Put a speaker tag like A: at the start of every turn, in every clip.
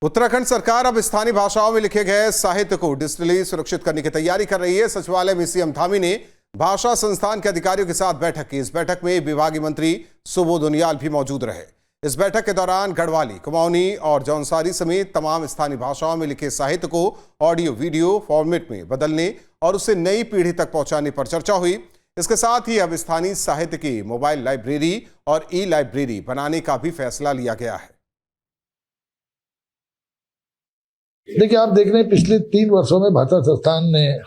A: उत्तराखंड सरकार अब स्थानीय भाषाओं में लिखे गए साहित्य को डिजिटली सुरक्षित करने की तैयारी कर रही है। सचिवालय में सीएम धामी ने भाषा संस्थान के अधिकारियों के साथ बैठक की। इस बैठक में विभागीय मंत्री सुबोध उनियाल भी मौजूद रहे। इस बैठक के दौरान गढ़वाली, कुमाऊनी और जौनसारी समेत तमाम स्थानीय भाषाओं में लिखे साहित्य को ऑडियो वीडियो फॉर्मेट में बदलने और उसे नई पीढ़ी तक पहुंचाने पर चर्चा हुई। इसके साथ ही अब स्थानीय साहित्य की मोबाइल लाइब्रेरी और ई लाइब्रेरी बनाने का भी फैसला लिया गया है।
B: देखिए, आप देख रहे हैं पिछले 3 वर्षों में भाषा संस्थान ने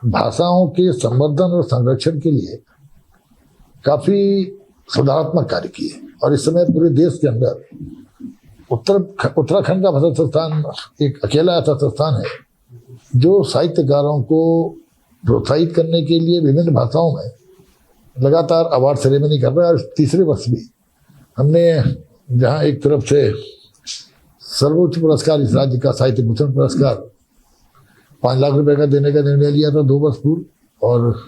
B: भाषाओं के संवर्धन और संरक्षण के लिए काफी सुधारात्मक कार्य किए और इस समय पूरे देश के अंदर उत्तराखंड का भाषा संस्थान एक अकेला ऐसा संस्थान है जो साहित्यकारों को प्रोत्साहित करने के लिए विभिन्न भाषाओं में लगातार अवार्ड सेरेमनी कर रहा है। और तीसरे वर्ष भी हमने जहां एक तरफ से सर्वोच्च पुरस्कार इस राज्य का साहित्य भूषण पुरस्कार 5 लाख रुपए का देने का निर्णय लिया था 2 वर्ष पूर्व, और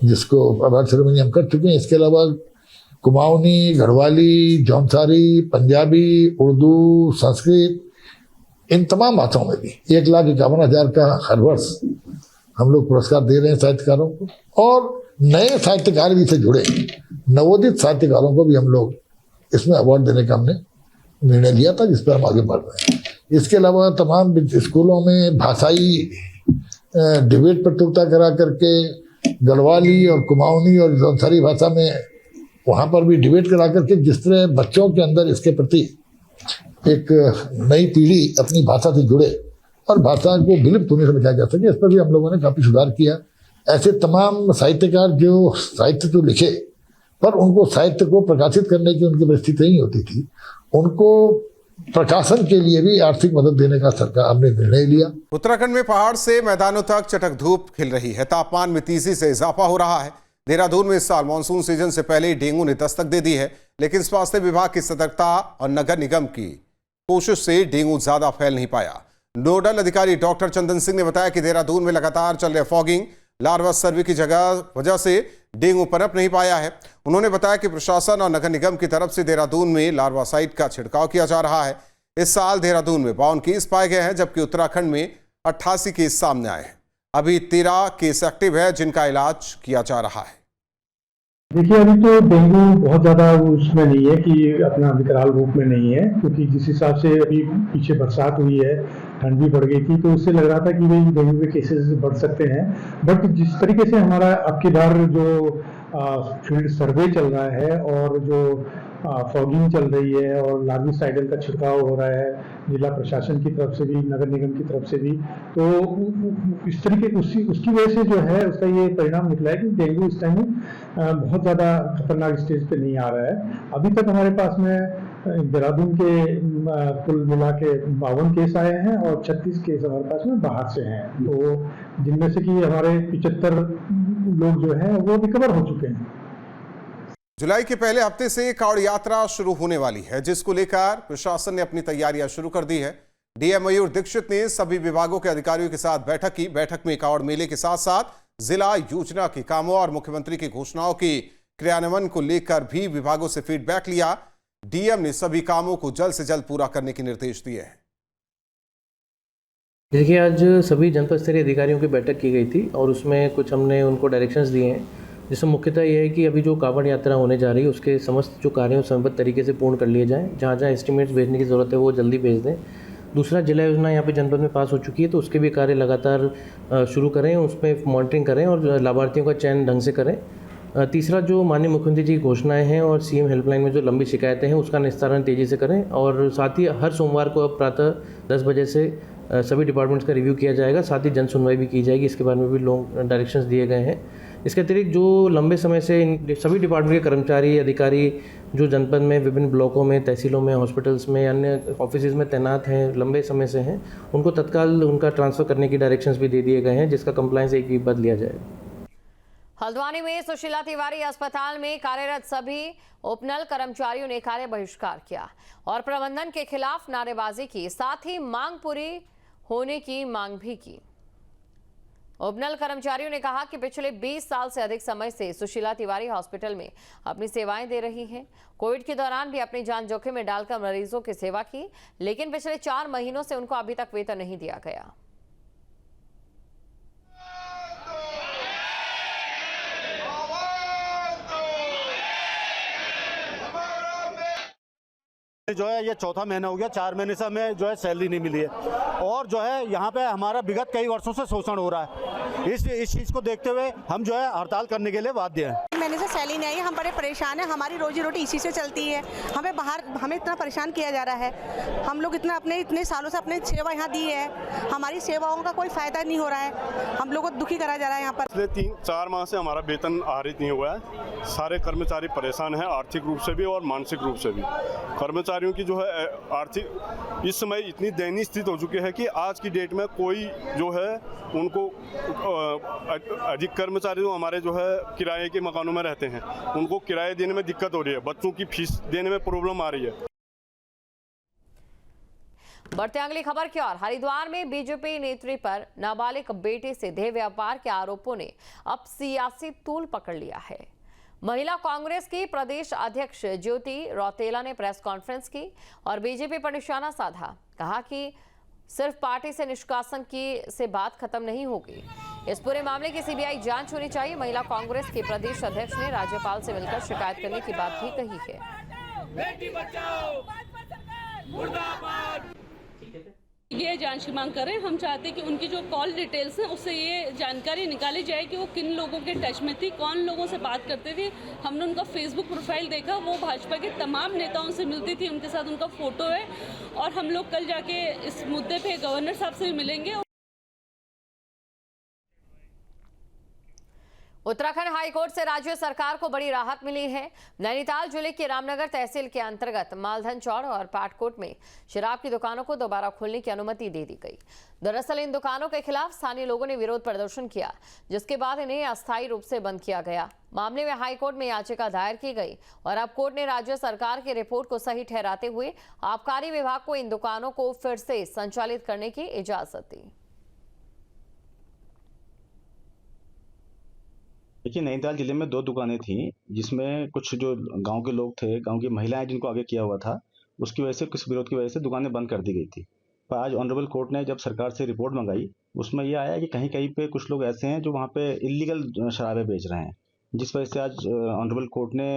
B: जिसको अवार्ड सेरेमनी हम कर चुके हैं। इसके अलावा कुमाऊनी, गढ़वाली, जौनसारी, पंजाबी, उर्दू, संस्कृत, इन तमाम भाषाओं में भी 1,51,000 का हर वर्ष हम लोग पुरस्कार दे रहे हैं साहित्यकारों को। और नए साहित्यकार भी से जुड़े नवोदित साहित्यकारों को भी हम लोग इसमें अवार्ड देने का हमने निर्णय लिया था, जिस पर हम आगे बढ़ रहे हैं। इसके अलावा तमाम स्कूलों में भाषाई डिबेट प्रतियोगिता करा करके गढ़वाली और कुमाऊनी और जौनसारी भाषा में वहाँ पर भी डिबेट करा करके जिस तरह बच्चों के अंदर इसके प्रति एक नई पीढ़ी अपनी भाषा से जुड़े और भाषा को विलुप्त होने से बचाया जा सके, इस पर भी हम लोगों ने काफ़ी सुधार किया। ऐसे तमाम साहित्यकार जो साहित्य तो लिखे पर उनको साहित्य को प्रकाशित करने की उनकी परिस्थिति नहीं होती थी, उनको प्रकाशन के लिए भी आर्थिक मदद देने का सरकार हमने निर्णय लिया।
A: उत्तराखंड में पहाड़ से मैदानों तक चटक धूप खिल रही है। तापमान में तेजी से इजाफा हो रहा है। देहरादून में इस साल मानसून सीजन से पहले ही डेंगू ने दस्तक दे दी है, लेकिन स्वास्थ्य विभाग की सतर्कता और नगर निगम की कोशिश से डेंगू ज्यादा फैल नहीं पाया। नोडल अधिकारी डॉक्टर चंदन सिंह ने बताया कि देहरादून में लगातार चल रहे फॉगिंग लार्वा सर्वे की वजह से डेंगू पनप नहीं पाया है। उन्होंने बताया कि प्रशासन और नगर निगम की तरफ से देहरादून में लार्वासाइड का छिड़काव किया जा रहा है। इस साल देहरादून में 52 केस पाए गए हैं, जबकि उत्तराखंड में 88 केस सामने आए हैं। अभी 13 केस एक्टिव है जिनका इलाज किया जा रहा है।
C: देखिए, अभी तो डेंगू बहुत ज़्यादा उसमें नहीं है कि अपना विकराल रूप में नहीं है, क्योंकि जिस हिसाब से अभी पीछे बरसात हुई है, ठंड भी बढ़ गई थी, तो उससे लग रहा था कि भाई डेंगू के केसेस बढ़ सकते हैं। बट जिस तरीके से हमारा अब की बार जो फील्ड सर्वे चल रहा है और जो फॉगिंग चल रही है और लार्विसाइडल का छिड़काव हो रहा है जिला प्रशासन की तरफ से भी, नगर निगम की तरफ से भी, तो इस तरीके उसकी वजह से जो है उसका ये परिणाम निकला है कि डेंगू इस टाइम बहुत ज़्यादा खतरनाक स्टेज पे नहीं आ रहा है। अभी तक हमारे पास में देहरादून के कुल मिला के 52 केस आए हैं और 36 केस हमारे पास में बाहर से हैं, तो जिनमें से कि हमारे 75 लोग जो हैं वो रिकवर हो चुके हैं।
A: जुलाई के पहले हफ्ते से कांवड़ यात्रा शुरू होने वाली है, जिसको लेकर प्रशासन ने अपनी तैयारियां शुरू कर दी है। डीएम मयूर दीक्षित ने सभी विभागों के अधिकारियों के साथ बैठक की। बैठक में कांवड़ मेले के साथ साथ जिला योजना के कामों और मुख्यमंत्री की घोषणाओं के क्रियान्वयन को लेकर भी विभागों से फीडबैक लिया। डीएम ने सभी कामों को जल्द से जल्द पूरा करने के निर्देश दिए हैं।
D: देखिए, आज सभी जनपद स्तरीय अधिकारियों की बैठक की गई थी और उसमें कुछ हमने उनको डायरेक्शंस दिए हैं, जिसमें मुख्यतः यह है कि अभी जो कांवड़ यात्रा होने जा रही है उसके समस्त जो कार्य समयबद्ध तरीके से पूर्ण कर लिए जाएं। जहाँ जहाँ एस्टिमेट्स भेजने की ज़रूरत है वो जल्दी भेज दें। दूसरा, जिला योजना यहाँ पे जनपद में पास हो चुकी है, तो उसके भी कार्य लगातार शुरू करें, उसमें मॉनिटरिंग करें और लाभार्थियों का चयन ढंग से करें। तीसरा, जो माननीय मुख्यमंत्री जी की घोषणाएं हैं और सीएम हेल्पलाइन में जो लंबी शिकायतें हैं उसका निस्तारण तेज़ी से करें। और साथ ही हर सोमवार को अब प्रातः 10 बजे से सभी डिपार्टमेंट्स का रिव्यू किया जाएगा। साथ ही जन सुनवाई भी की जाएगी, इसके बारे में भी लोग डायरेक्शंस दिए गए हैं। इसके अतिरिक्त जो लंबे समय से इन सभी डिपार्टमेंट के कर्मचारी अधिकारी जो जनपद में विभिन्न ब्लॉकों में, तहसीलों में, हॉस्पिटल्स में, अन्य ऑफिसेज में तैनात हैं, लंबे समय से हैं, उनको तत्काल उनका ट्रांसफ़र करने की डायरेक्शंस भी दे दिए गए हैं, जिसका कंप्लायंस 1 वीक बाद लिया जाएगा।
E: हल्द्वानी में सुशीला तिवारी अस्पताल में कार्यरत सभी ओपनल कर्मचारियों ने कार्य बहिष्कार किया और प्रबंधन के खिलाफ नारेबाजी की, साथ ही मांग पूरी होने की मांग भी की। उपनल कर्मचारियों ने कहा कि पिछले 20 साल से अधिक समय से सुशीला तिवारी हॉस्पिटल में अपनी सेवाएं दे रही हैं। कोविड के दौरान भी अपनी जान जोखिम में डालकर मरीजों की सेवा की, लेकिन पिछले 4 महीनों से उनको अभी तक वेतन नहीं दिया गया।
F: जो है ये चौथा महीना हो गया, 4 महीने से हमें जो है सैलरी नहीं मिली है और जो है यहाँ पे हमारा विगत कई वर्षों से शोषण हो रहा है। इस चीज़ को देखते हुए हम जो है हड़ताल करने के लिए बाध्य हैं।
G: महीने से सैलरी नहीं आई है, हम बड़े परेशान हैं। हमारी रोजी रोटी इसी से चलती है। हमें इतना परेशान किया जा रहा है। हम लोग इतने सालों से अपनी सेवा यहाँ दी है, हमारी सेवाओं का कोई फायदा नहीं हो रहा है। हम लोगों को दुखी करा जा रहा है यहाँ पर।
H: पिछले 3-4 माह से हमारा वेतन आहरित नहीं हुआ है। सारे कर्मचारी परेशान हैं, आर्थिक रूप से भी और मानसिक रूप से भी। कर्मचारियों की जो है आर्थिक इस समय इतनी दयनीय स्थिति हो चुकी है कि आज की डेट में कोई जो है उनको अधिक कर्मचारी जो हमारे जो है किराए के मकानों में रहते हैं, उनको किराए देने में दिक्कत हो रही है, बच्चों की फीस देने में प्रॉब्लम आ रही है।
E: बढ़ते अगली खबर की ओर। हरिद्वार में बीजेपी नेत्री पर नाबालिग बेटे से देह व्यापार के आरोपों ने अब सियासी तूल पकड़ लिया है। महिला कांग्रेस की प्रदेश अध्यक्ष ज्योति रौतेला ने प्रेस कॉन्फ्रेंस की और बीजेपी पर निशाना साधा। कहा कि सिर्फ पार्टी से निष्कासन की से बात खत्म नहीं होगी, इस पूरे मामले की सीबीआई जांच होनी चाहिए। महिला कांग्रेस के प्रदेश अध्यक्ष ने राज्यपाल से मिलकर शिकायत करने की बात भी कही है।
I: बेटी बचाओ, मुर्दाबाद। ये जांच की मांग कर रहे हैं। हम चाहते हैं कि उनकी जो कॉल डिटेल्स हैं उससे ये जानकारी निकाली जाए कि वो किन लोगों के टच में थी, कौन लोगों से बात करते थे। हमने उनका फेसबुक प्रोफाइल देखा, वो भाजपा के तमाम नेताओं से मिलती थी, उनके साथ उनका फोटो है और हम लोग कल जाके इस मुद्दे पे गवर्नर साहब से भी मिलेंगे।
E: उत्तराखंड हाईकोर्ट से राज्य सरकार को बड़ी राहत मिली है। नैनीताल जिले के रामनगर तहसील के अंतर्गत मालधन चौड़ और पाटकोट में शराब की दुकानों को दोबारा खोलने की अनुमति दे दी गई। दरअसल इन दुकानों के खिलाफ स्थानीय लोगों ने विरोध प्रदर्शन किया, जिसके बाद इन्हें अस्थायी रूप से बंद किया गया। मामले में हाईकोर्ट में याचिका दायर की गई और अब कोर्ट ने राज्य सरकार की रिपोर्ट को सही ठहराते हुए आबकारी विभाग को इन दुकानों को फिर से संचालित करने की इजाजत दी।
J: देखिए, नैनीताल जिले में 2 दुकानें थी, जिसमें कुछ जो गांव के लोग थे, गांव की महिलाएं जिनको आगे किया हुआ था, उसकी वजह से कुछ विरोध की वजह से दुकानें बंद कर दी गई थी। पर आज ऑनरेबल कोर्ट ने जब सरकार से रिपोर्ट मंगाई, उसमें यह आया कि कहीं कहीं पे कुछ लोग ऐसे हैं जो वहाँ पे इलीगल शराबें बेच रहे हैं, जिस वजह से आज ऑनरेबल कोर्ट ने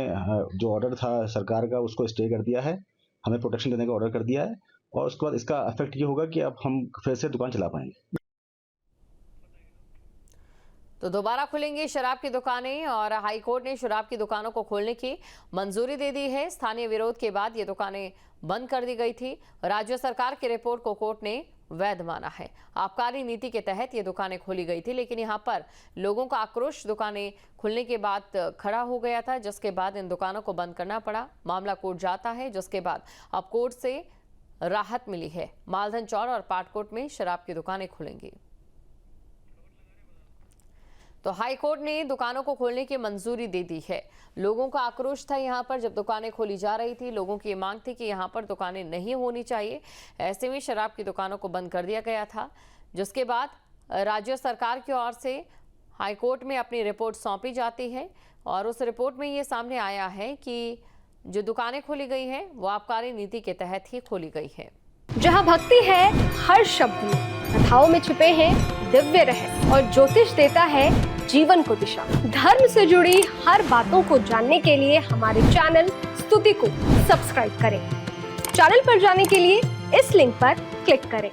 J: जो ऑर्डर था सरकार का उसको स्टे कर दिया है, हमें प्रोटेक्शन देने का ऑर्डर कर दिया है और उसके बाद इसका इफेक्ट ये होगा कि अब हम फिर से दुकान चला पाएंगे।
E: तो दोबारा खुलेंगी शराब की दुकानें और हाईकोर्ट ने शराब की दुकानों को खोलने की मंजूरी दे दी है। स्थानीय विरोध के बाद ये दुकानें बंद कर दी गई थी। राज्य सरकार की रिपोर्ट को कोर्ट ने वैध माना है। आबकारी नीति के तहत ये दुकानें खोली गई थी, लेकिन यहाँ पर लोगों का आक्रोश दुकानें खुलने के बाद खड़ा हो गया था, जिसके बाद इन दुकानों को बंद करना पड़ा। मामला कोर्ट जाता है, जिसके बाद अब कोर्ट से राहत मिली है। मालधन चौड़ और पाटकोट में शराब की दुकानें खुलेंगी। तो हाईकोर्ट ने दुकानों को खोलने की मंजूरी दे दी है। लोगों का आक्रोश था यहाँ पर जब दुकानें खोली जा रही थी। लोगों की मांग थी कि यहाँ पर दुकानें नहीं होनी चाहिए। ऐसे में शराब की दुकानों को बंद कर दिया गया था, जिसके बाद राज्य सरकार की ओर से हाईकोर्ट में अपनी रिपोर्ट सौंपी जाती है और उस रिपोर्ट में ये सामने आया है कि जो दुकानें खोली गई हैं वो आबकारी नीति के तहत ही खोली गई है।
K: जहाँ भक्ति है हर शब्द में, कथाओं में छिपे हैं दिव्य रहस्य और ज्योतिष देता है जीवन को दिशा। धर्म से जुड़ी हर बातों को जानने के लिए हमारे चैनल स्तुति को सब्सक्राइब करें। चैनल पर जाने के लिए इस लिंक पर क्लिक करें।